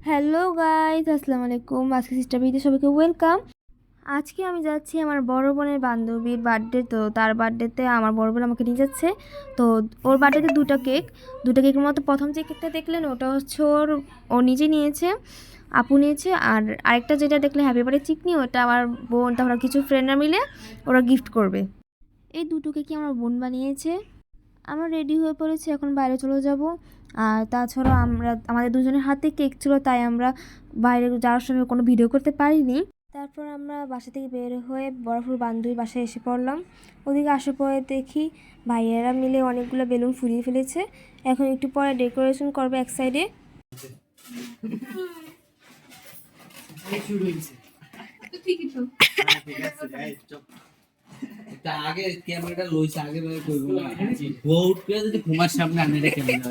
Hello guys, আসসালামু আলাইকুম। আজকে সিস্টার ভিডিও সবাইকে ওয়েলকাম। আজকে আমি যাচ্ছি আমার বড় বোনের বান্ধবীর বার্থডে। তো তার বার্থডেতে আমার বড় বোন আমাকে নিয়ে যাচ্ছে। তো ওর বার্থডেতে দুটো কেকের মতো প্রথম যে কেকটা দেখলেন ওটা হচ্ছে ও নিজে নিয়েছে, আপু নিয়েছে। আর আরেকটা যেটা দেখলে হ্যাপি বার্থডে চিকনি, ওটা আমার বোন তারপর কিছু ফ্রেন্ডরা মিলে ওরা গিফট করবে। এই দুটো কেকই আমার বোন বানিয়েছে। আমরা রেডি হয়ে পড়েছি, এখন বাইরে চলে যাব। আর তাছাড়া আমাদের দুজনের হাতে কেক ছিল, তাই আমরা বাইরে যাওয়ার সময় কোনো ভিডিও করতে পারিনি। তারপর আমরা বাসা থেকে বের হয়ে বরফুর বান্ধবীর বাসায় এসে পড়লাম। ওদিকে আসার পরে দেখি ভাইয়েরা মিলে অনেকগুলো বেলুন ফুলিয়ে ফেলেছে। এখন একটু পরে ডেকোরেশন করবে এক সাইডে। আগে ক্যামেরাটা লইছে আগে ভাবে কইবো না বহুত করে যদি ঘুমার সামনে আনে রে ক্যামেরা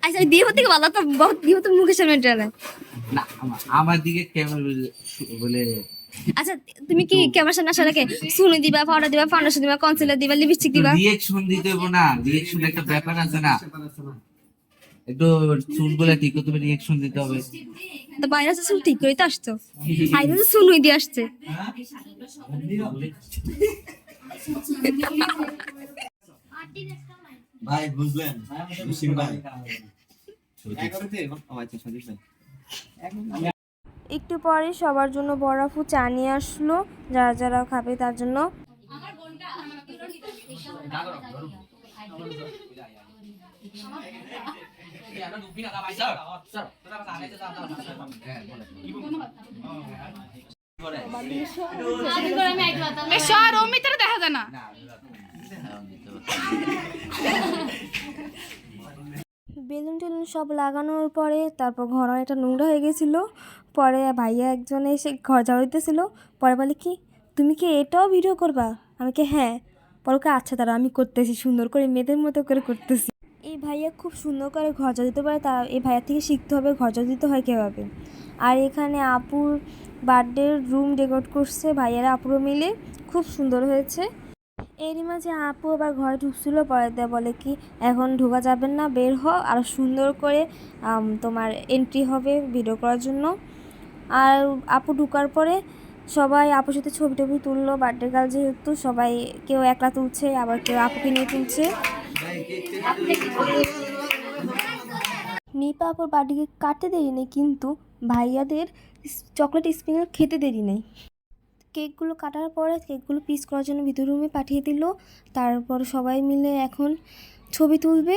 আচ্ছা দিয়ে হতে ভালো তো, বহুত দিয়ে হতে মুখের সামনে টানে না আমার দিকে ক্যামেরা বলে। আচ্ছা তুমি কি ক্যামেরার সামনে আসার আগে সুনি দিবা, পাউডার দিবা, ফাউন্ডেশন দিবা, কনসিলার দিবা, লিপস্টিক দিবা? রিঅ্যাকশন দিতে হবে না, রিঅ্যাকশন একটা ব্যাপার আছে না, একটু চুলগুলো ঠিক করতে হবে, রিঅ্যাকশন দিতে হবে। তো বাইরে আসতে চুল ঠিক করে তো আসছো, আইরে তো সুনুই দিয়ে আসছে। ভাই বুঝলেন মুসিম ভাই একটু পরে সবার জন্য বরফু চা নিয়ে আসলো, যারা যারা খাবে তার জন্য। দেখা যায় না। বেলুন টেলুন সব লাগানোর পরে তারপর ঘর অনেকটা নোংরা হয়ে গেছিলো। পরে ভাইয়া একজন এসে ঘর ঝাড়ু দিতেছিল। পরে বলে কি তুমি কি এটাও ভিডিও করবা? আমি কি হ্যাঁ। পরে কে আচ্ছা তারা আমি করতেছি, সুন্দর করে মেয়েদের মতো করে করতেছি। এই ভাইয়া খুব সুন্দর করে ঘর ঝাড়ু দিতে পারে, তা এই ভাইয়া থেকে শিখতে হবে ঘর ঝাড়ু দিতে হয় কীভাবে। আর এখানে আপুর বার্থডের রুম ডেকোরেট করছে ভাইয়ারা আপুরও মিলে, খুব সুন্দর হয়েছে। এরই মাঝে আপু আবার ঘরে ঢুকছিল, পরে দেয়া বলে কি এখন ঢোকা যাবেন না, বের হ, আর সুন্দর করে তোমার এন্ট্রি হবে ভিডিও করার জন্য। আর আপু ঢুকার পরে সবাই আপুর সাথে ছবি টবি তুললো। বার্থডে গার্ল যেহেতু সবাই কেউ একলা তুলছে, আবার কেউ আপুকে নিয়ে তুলছে। নিপা আপুর বার্থডে কাটতে দেরি নেই, কিন্তু ভাইয়াদের চকলেট স্প্রিংরোল খেতে দেরি নেই। কেকগুলো কাটার পরে কেকগুলো পিস করার জন্য ভিতর রুমে পাঠিয়ে দিল। তারপর সবাই মিলে এখন ছবি তুলবে।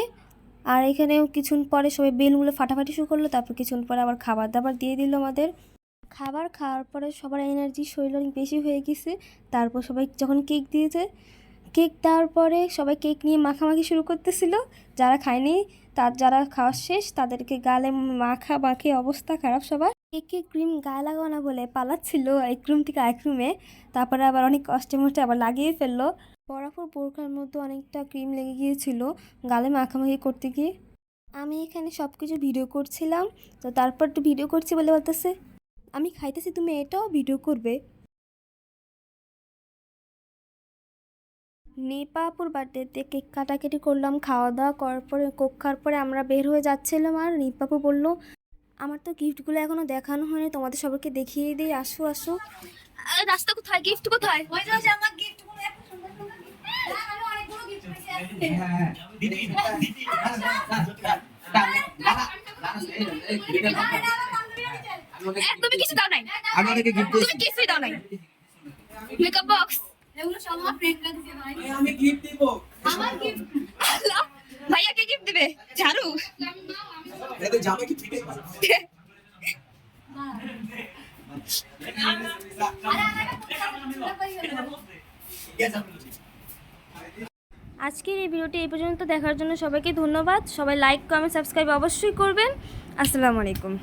আর এখানেও কিছুক্ষণ পরে সবাই বেলুনগুলো ফাটাফাটি শুরু করলো। তারপর কিছুক্ষণ পরে আবার খাবার দাবার দিয়ে দিল আমাদের। খাবার খাওয়ার পরে সবার এনার্জি শরীর অনেক বেশি হয়ে গেছে। তারপর সবাই যখন কেক দিয়েছে, কেক দেওয়ার পরে সবাই কেক নিয়ে মাখামাখি শুরু করতেছিল। যারা খায়নি যারা খাওয়া শেষ তাদেরকে গালে মাখে অবস্থা খারাপ সবার। কেকে ক্রিম গায়ে লাগাও না বলে পালাচ্ছিল এক রুম থেকে আরেক রুমে। তারপরে আবার অনেক কষ্টে মষ্টে আবার লাগিয়ে ফেললো। বরফের বোরখার মধ্যে অনেকটা ক্রিম লেগে গিয়েছিল গালে মাখামাখি করতে গিয়ে। আমি এখানে সব কিছু ভিডিও করছিলাম, তো তারপর একটু ভিডিও করছি বলে বলতেছে আমি খাইতেছি, তুমি এটাও ভিডিও করবে? নিপা আপুর বার্থডেতে কেক কাটাকাটি করলাম, খাওয়া দাওয়া করার পরে কোক খাওয়ার পরে আমরা বের হয়ে যাচ্ছিলাম। আর নিপা আপু বললো আমার তো গিফটগুলো এখনো দেখানো হয়নি, তোমাদের সবাইকে দেখিয়ে দিই, আসো আসো। রাস্তা কোথায়, গিফট কোথায়? ওই যে আমার গিফটগুলো এত সুন্দর সুন্দর গিফট, আমি অনেকগুলো গিফট পেয়েছি। হ্যাঁ দিদি তুমি কিছু দাও নাই, আমি অনেকে গিফট তুমি কিছুই দাও নাই। মেকআপ বক্স এগুলো সব আমার ফ্রেন্ডরা দিছে ভাই, আমি গিফট দিব। আমার গিফট ভাইয়া কে গিফট দিবে? ঝাড়ু? এতে জামা কি ঠিক আছে? আজকের এই ভিডিওটি এই পর্যন্ত দেখার জন্য সবাইকে ধন্যবাদ। সবাই লাইক কমেন্ট সাবস্ক্রাইব অবশ্যই করবেন। আসসালামু আলাইকুম।